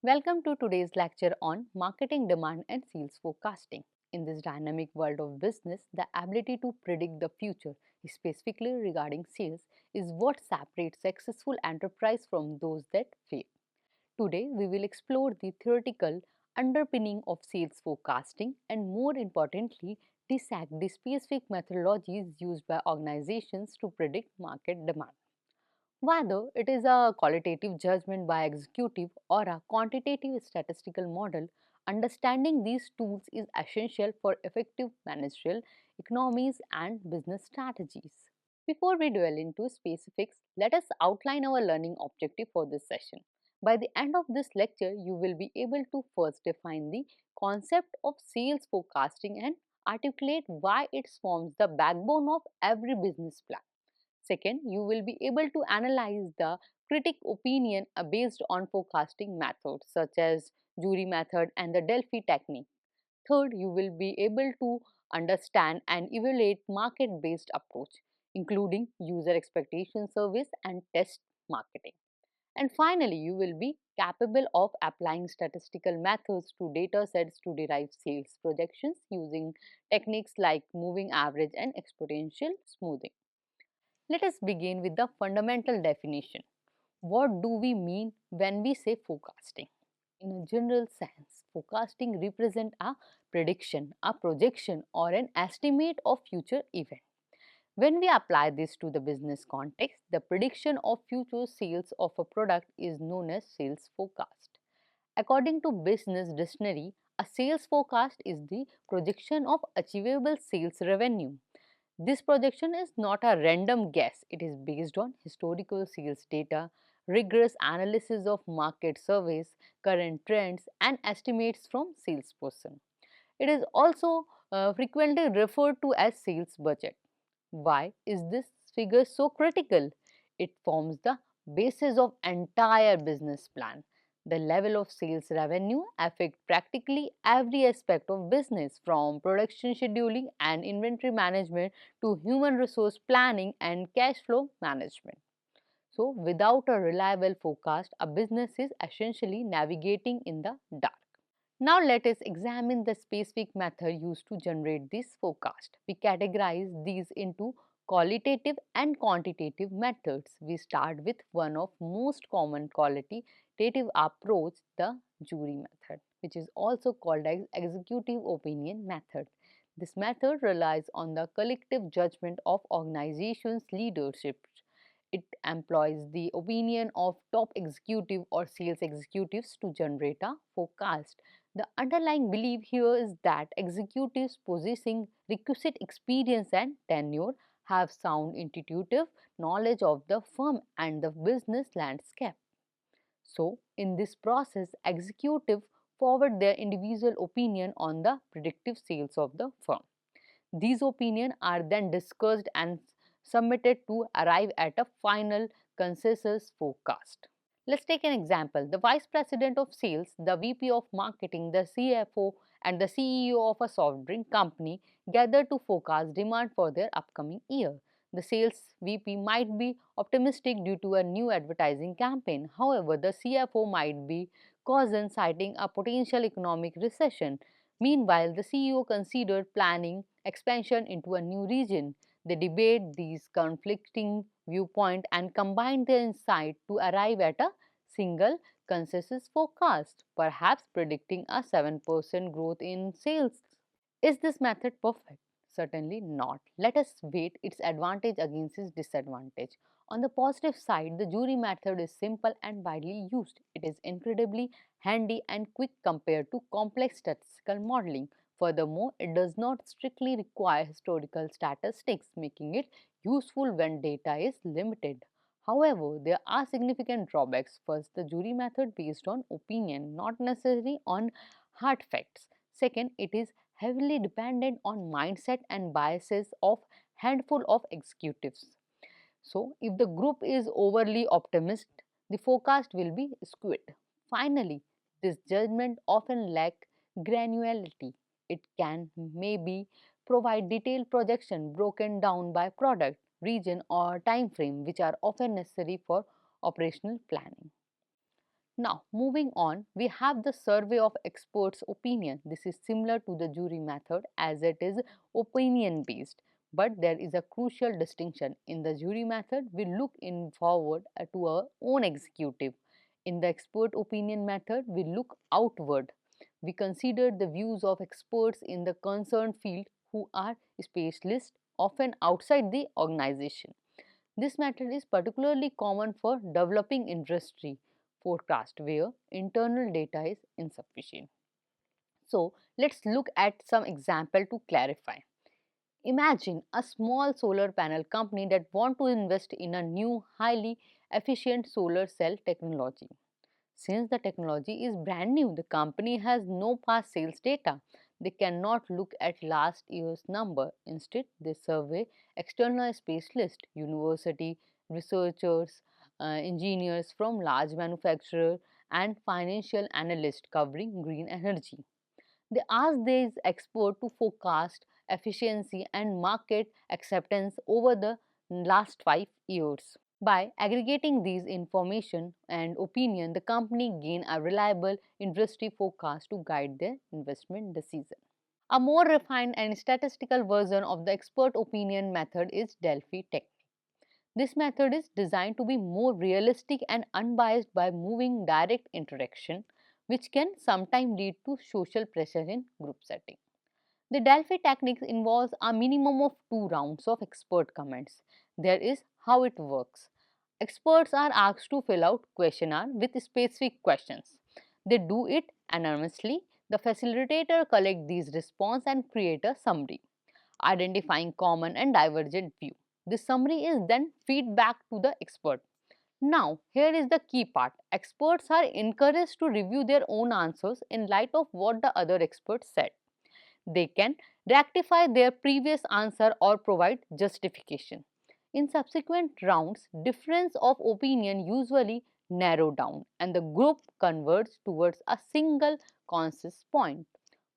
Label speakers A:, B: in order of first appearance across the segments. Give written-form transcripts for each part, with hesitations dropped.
A: Welcome to today's lecture on marketing demand and sales forecasting. In this dynamic world of business, the ability to predict the future, specifically regarding sales, is what separates successful enterprise from those that fail. Today, we will explore the theoretical underpinning of sales forecasting and, more importantly, dissect the specific methodologies used by organizations to predict market demand. Whether it is a qualitative judgment by executive or a quantitative statistical model, understanding these tools is essential for effective managerial economies and business strategies. Before we dwell into specifics, let us outline our learning objective for this session. By the end of this lecture, you will be able to first define the concept of sales forecasting and articulate why it forms the backbone of every business plan. Second, you will be able to analyze the critic opinion based on forecasting methods such as jury method and the Delphi technique. Third, you will be able to understand and evaluate market-based approach, including user expectation service and test marketing. And finally, you will be capable of applying statistical methods to data sets to derive sales projections using techniques like moving average and exponential smoothing. Let us begin with the fundamental definition. What do we mean when we say forecasting? In a general sense, forecasting represents a prediction, a projection, or an estimate of future event. When we apply this to the business context, the prediction of future sales of a product is known as sales forecast. According to Business Dictionary, a sales forecast is the projection of achievable sales revenue. This projection is not a random guess, it is based on historical sales data, rigorous analysis of market surveys, current trends, and estimates from salesperson. It is also frequently referred to as sales budget. Why is this figure so critical? It forms the basis of entire business plan. The level of sales revenue affects practically every aspect of business from production scheduling and inventory management to human resource planning and cash flow management. So, without a reliable forecast, a business is essentially navigating in the dark. Now let us examine the specific method used to generate this forecast. We categorize these into qualitative and quantitative methods. We start with one of most common qualitative approach, the jury method, which is also called as executive opinion method. This method relies on the collective judgment of organization's leadership. It employs the opinion of top executive or sales executives to generate a forecast. The underlying belief here is that executives possessing requisite experience and tenure have sound intuitive knowledge of the firm and the business landscape. So, in this process, executives forward their individual opinion on the predictive sales of the firm. These opinions are then discussed and submitted to arrive at a final consensus forecast. Let's take an example. The Vice President of Sales, the VP of Marketing, the CFO, and the CEO of a soft drink company gather to forecast demand for their upcoming year. The sales VP might be optimistic due to a new advertising campaign. However, the CFO might be cautious, citing a potential economic recession. Meanwhile, the CEO considered planning expansion into a new region. They debate these conflicting viewpoints and combine their insight to arrive at a single consensus forecast, perhaps predicting a 7% growth in sales. Is this method perfect? Certainly not. Let us weigh its advantage against its disadvantage. On the positive side, the jury method is simple and widely used. It is incredibly handy and quick compared to complex statistical modeling. Furthermore, it does not strictly require historical statistics, making it useful when data is limited. However, there are significant drawbacks. First, the jury method based on opinion, not necessarily on hard facts. Second, it is heavily dependent on mindset and biases of handful of executives. So, if the group is overly optimistic, the forecast will be skewed. Finally, this judgment often lack granularity. It can maybe provide detailed projection broken down by product, region or time frame, which are often necessary for operational planning. Now, moving on, we have the survey of experts' opinion. This is similar to the jury method as it is opinion based, but there is a crucial distinction. In the jury method, we look in forward to our own executive. In the expert opinion method, we look outward. We consider the views of experts in the concerned field who are specialists, often outside the organization. This method is particularly common for developing industry forecast where internal data is insufficient. So, let's look at some example to clarify. Imagine a small solar panel company that want to invest in a new highly efficient solar cell technology. Since the technology is brand new, the company has no past sales data. They cannot look at last year's number. Instead, they survey external specialists, university researchers, engineers from large manufacturers, and financial analysts covering green energy. They ask these experts to forecast efficiency and market acceptance over the last 5 years. By aggregating these information and opinion, the company gain a reliable industry forecast to guide their investment decision. A more refined and statistical version of the expert opinion method is Delphi technique. This method is designed to be more realistic and unbiased by moving direct interaction, which can sometimes lead to social pressure in group setting. The Delphi technique involves a minimum of 2 rounds of expert comments. There is how it works. Experts are asked to fill out questionnaire with specific questions. They do it anonymously. The facilitator collects these responses and create a summary, identifying common and divergent view. This summary is then feedback to the expert. Now, here is the key part. Experts are encouraged to review their own answers in light of what the other experts said. They can rectify their previous answer or provide justification. In subsequent rounds, difference of opinion usually narrow down and the group converges towards a single consensus point.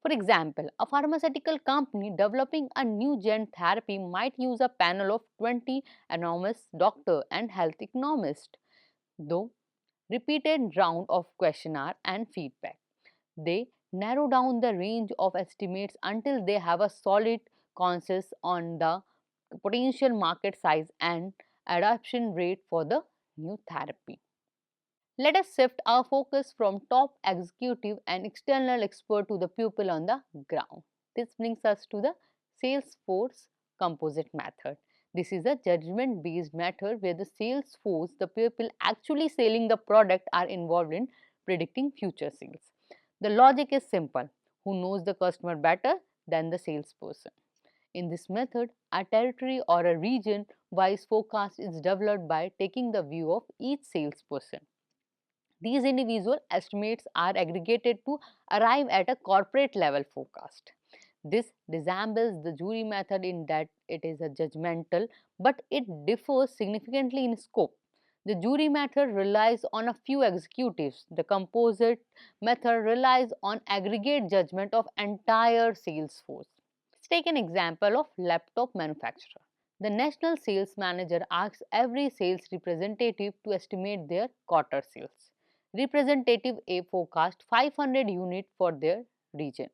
A: For example, a pharmaceutical company developing a new gene therapy might use a panel of 20 anonymous doctor and health economists, though repeated round of questionnaire and feedback. They narrow down the range of estimates until they have a solid consensus on the potential market size and adoption rate for the new therapy. Let us shift our focus from top executive and external expert to the people on the ground. This brings us to the sales force composite method. This is a judgment based method where the sales force, the people actually selling the product, are involved in predicting future sales. The logic is simple: who knows the customer better than the salesperson? In this method, a territory or a region wise forecast is developed by taking the view of each salesperson. These individual estimates are aggregated to arrive at a corporate level forecast. This resembles the jury method in that it is a judgmental, but it differs significantly in scope. The jury method relies on a few executives. The composite method relies on aggregate judgment of entire sales force. Let's take an example of laptop manufacturer. The national sales manager asks every sales representative to estimate their quarter sales. Representative A forecast 500 units for their region.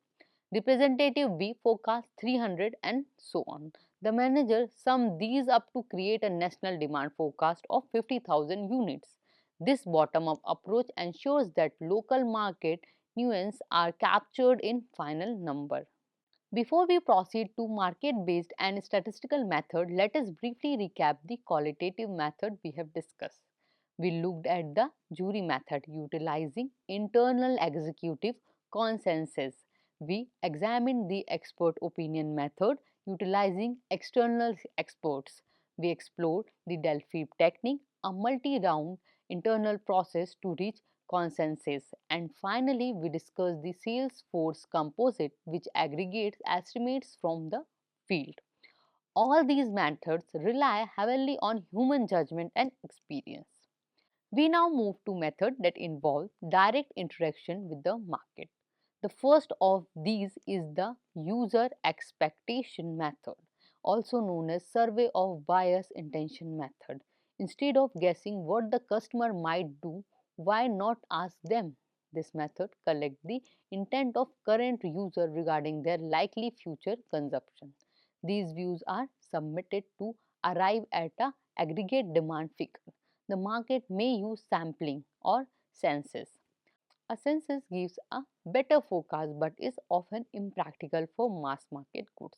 A: Representative B forecast 300 and so on. The manager sum these up to create a national demand forecast of 50,000 units. This bottom-up approach ensures that local market nuances are captured in final number. Before we proceed to market-based and statistical method, let us briefly recap the qualitative method we have discussed. We looked at the jury method utilizing internal executive consensus. We examined the expert opinion method utilizing external experts. We explored the Delphi technique, a multi-round internal process to reach consensus. And finally, we discussed the sales force composite, which aggregates estimates from the field. All these methods rely heavily on human judgment and experience. We now move to methods that involve direct interaction with the market. The first of these is the user expectation method, also known as survey of buyer's intention method. Instead of guessing what the customer might do, Why not ask them? This method collects the intent of current user regarding their likely future consumption. These views are submitted to arrive at a aggregate demand figure. The market may use sampling or census. A census gives a better forecast but is often impractical for mass market goods.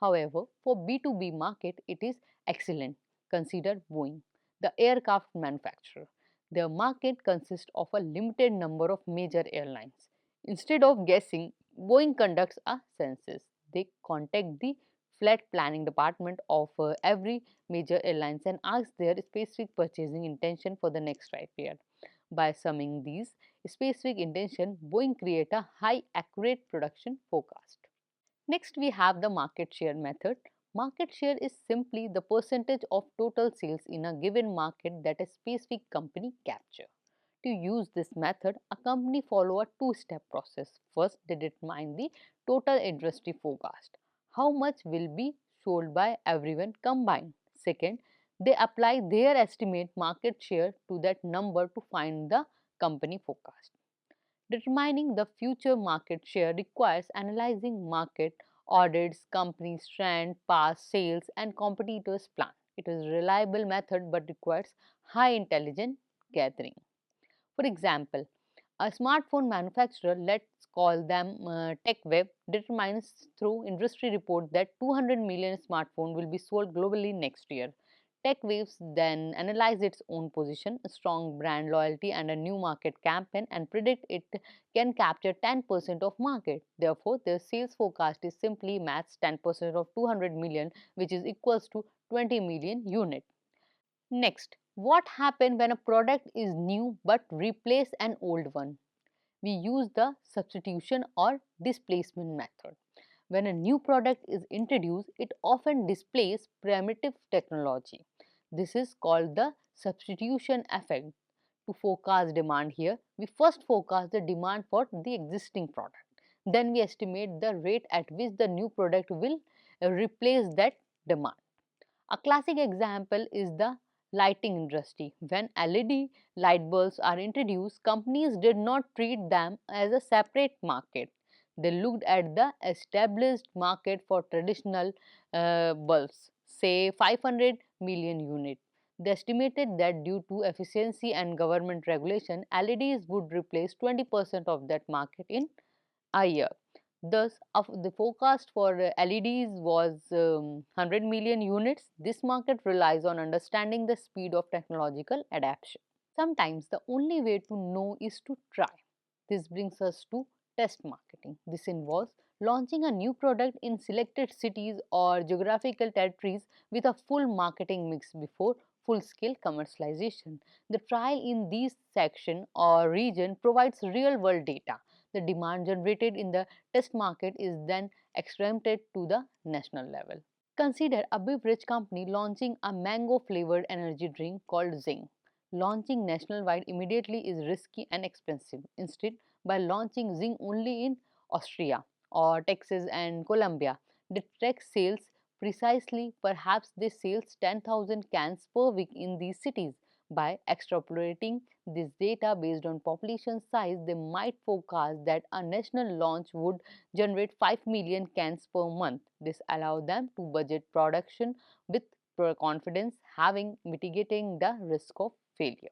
A: However, for B2B market, it is excellent. Consider Boeing, the aircraft manufacturer. Their market consists of a limited number of major airlines. Instead of guessing, Boeing conducts a census. They contact the flight planning department of every major airlines and ask their specific purchasing intention for the next 5 years. By summing these specific intention, Boeing create a high accurate production forecast. Next, we have the market share method. Market share is simply the percentage of total sales in a given market that a specific company capture. To use this method, a company follow a two-step process. First, they determine the total industry forecast. How much will be sold by everyone combined? Second, they apply their estimate market share to that number to find the company forecast. Determining the future market share requires analyzing market audits, companies' trend, past sales, and competitors' plan. It is a reliable method but requires high intelligence gathering. For example, a smartphone manufacturer, let's call them TechWeb, determines through industry report that 200 million smartphones will be sold globally next year. TechWaves then analyze its own position, a strong brand loyalty, and a new market campaign and predict it can capture 10% of market. Therefore, their sales forecast is simply match 10% of 200 million, which is equals to 20 million unit. Next, what happens when a product is new but replace an old one? We use the substitution or displacement method. When a new product is introduced, it often displaces primitive technology. This is called the substitution effect. To forecast demand here, we first forecast the demand for the existing product. Then we estimate the rate at which the new product will replace that demand. A classic example is the lighting industry. When LED light bulbs are introduced, companies did not treat them as a separate market. They looked at the established market for traditional bulbs, say 500 million units. They estimated that due to efficiency and government regulation, LEDs would replace 20% of that market in a year. Thus, the forecast for LEDs was 100 million units. This market relies on understanding the speed of technological adoption. Sometimes the only way to know is to try. This brings us to test marketing. This involves launching a new product in selected cities or geographical territories with a full marketing mix before full scale commercialization. The trial in these section or region provides real world data. The demand generated in the test market is then extrapolated to the national level. Consider a beverage company launching a mango flavored energy drink called Zing. Launching nationwide immediately is risky and expensive. Instead, by launching Zing only in Austria or Texas and Colombia, they track sales precisely. Perhaps they sell 10,000 cans per week in these cities. By extrapolating this data based on population size, they might forecast that a national launch would generate 5 million cans per month. This allows them to budget production with confidence, having mitigating the risk of failure.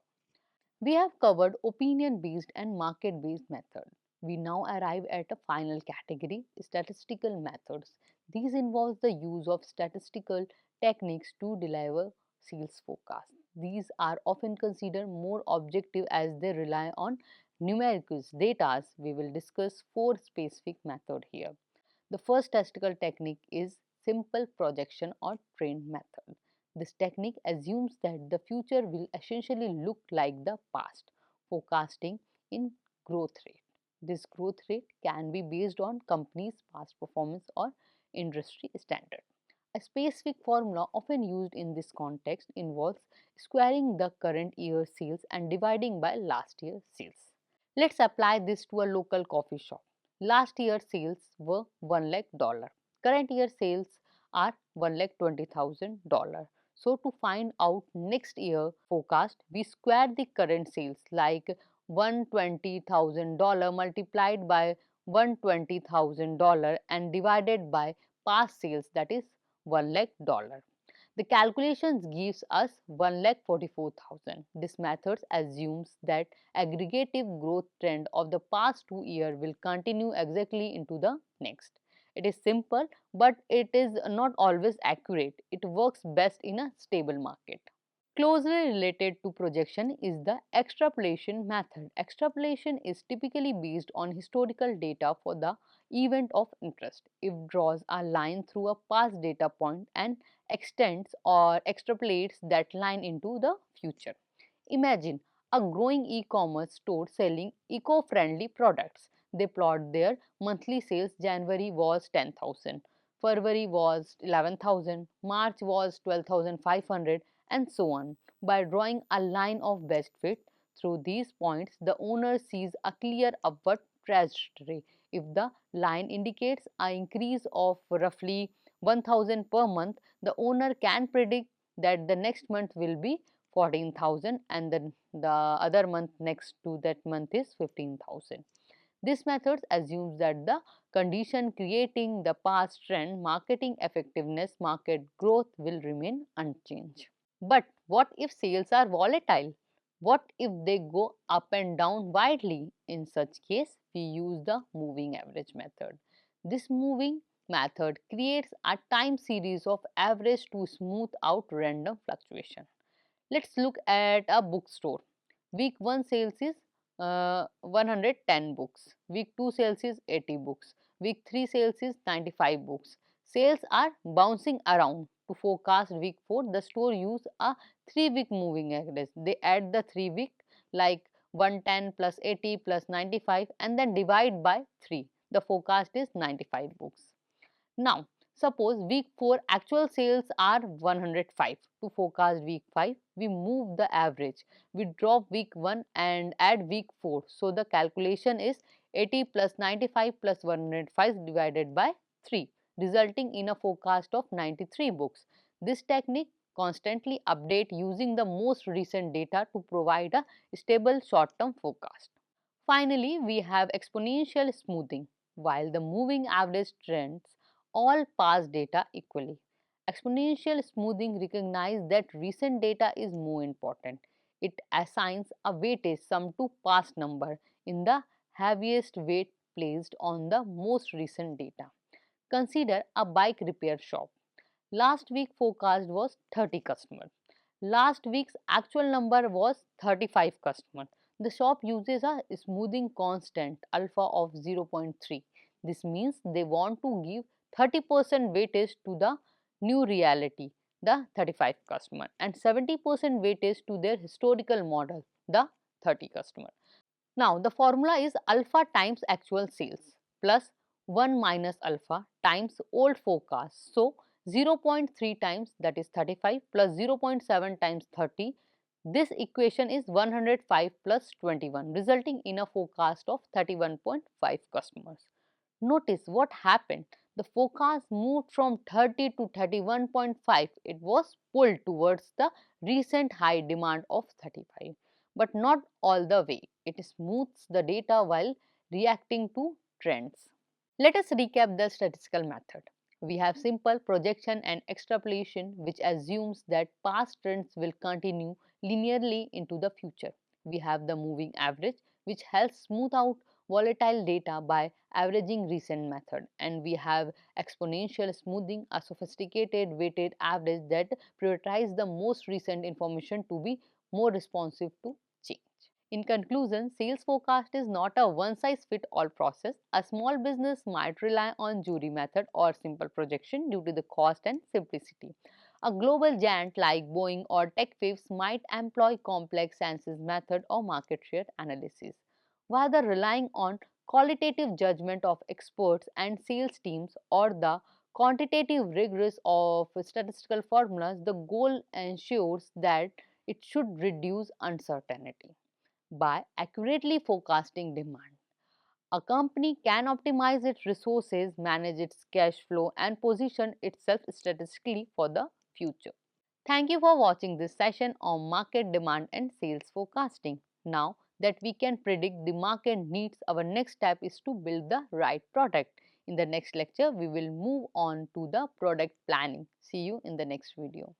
A: We have covered opinion based and market based methods. We now arrive at a final category, statistical methods. These involve the use of statistical techniques to deliver sales forecasts. These are often considered more objective as they rely on numerical data. We will discuss four specific methods here. The first statistical technique is simple projection or trend method. This technique assumes that the future will essentially look like the past, forecasting in growth rate. This growth rate can be based on companies' past performance or industry standard. A specific formula often used in this context involves squaring the current year's sales and dividing by last year's sales. Let's apply this to a local coffee shop. Last year's sales were $1 lakh. Current year sales are $1,20,000. So to find out next year forecast, we square the current sales like $120,000 multiplied by $120,000 and divided by past sales, that is $1 lakh. The calculations gives us 1,44,000. This method assumes that aggregative growth trend of the past 2 years will continue exactly into the next. It is simple, but it is not always accurate. It works best in a stable market. Closely related to projection is the extrapolation method. Extrapolation is typically based on historical data for the event of interest. It draws a line through a past data point and extends or extrapolates that line into the future. Imagine a growing e-commerce store selling eco-friendly products. They plot their monthly sales. January was 10,000, February was 11,000, March was 12,500, and so on. By drawing a line of best fit through these points, the owner sees a clear upward trajectory. If the line indicates an increase of roughly 1,000 per month, the owner can predict that the next month will be 14,000 and then the other month next to that month is 15,000. This method assumes that the condition creating the past trend, marketing effectiveness, market growth will remain unchanged. But what if sales are volatile? What if they go up and down widely? In such case, we use the moving average method. This moving method creates a time series of average to smooth out random fluctuation. Let's look at a bookstore. Week 1 sales is 110 books. Week 2 sales is 80 books. Week 3 sales is 95 books. Sales are bouncing around. To forecast week 4, the store use a 3-week moving average. They add the 3 week like 110 plus 80 plus 95 and then divide by 3. The forecast is 95 books. Now, suppose week 4 actual sales are 105. To forecast week 5, we move the average. We drop week 1 and add week 4. So, the calculation is 80 plus 95 plus 105 divided by 3, resulting in a forecast of 93 books. This technique constantly update using the most recent data to provide a stable short-term forecast. Finally, we have exponential smoothing. While the moving average trends all past data equally, exponential smoothing recognizes that recent data is more important. It assigns a weightage sum to past number in the heaviest weight placed on the most recent data. Consider a bike repair shop. Last week forecast was 30 customers. Last week's actual number was 35 customers. The shop uses a smoothing constant alpha of 0.3. This means they want to give 30% weightage to the new reality, the 35 customer, and 70% weightage to their historical model, the 30 customer. Now, the formula is alpha times actual sales plus 1 minus alpha times old forecast. So, 0.3 times, that is 35, plus 0.7 times 30. This equation is 105 plus 21, resulting in a forecast of 31.5 customers. Notice what happened. The forecast moved from 30 to 31.5. It was pulled towards the recent high demand of 35, but not all the way. It smooths the data while reacting to trends. Let us recap the statistical method. We have simple projection and extrapolation, which assumes that past trends will continue linearly into the future. We have the moving average, which helps smooth out volatile data by averaging recent method. And we have exponential smoothing, a sophisticated weighted average that prioritizes the most recent information to be more responsive to change. In conclusion, sales forecast is not a one-size-fits-all process. A small business might rely on jury method or simple projection due to the cost and simplicity. A global giant like Boeing or tech waves might employ complex census method or market share analysis. Whether relying on qualitative judgment of experts and sales teams or the quantitative rigors of statistical formulas, the goal ensures that it should reduce uncertainty. By accurately forecasting demand, a company can optimize its resources, manage its cash flow, and position itself statistically for the future. Thank you for watching this session on market demand and sales forecasting. Now that we can predict the market needs, our next step is to build the right product. In the next lecture, we will move on to the product planning. See you in the next video.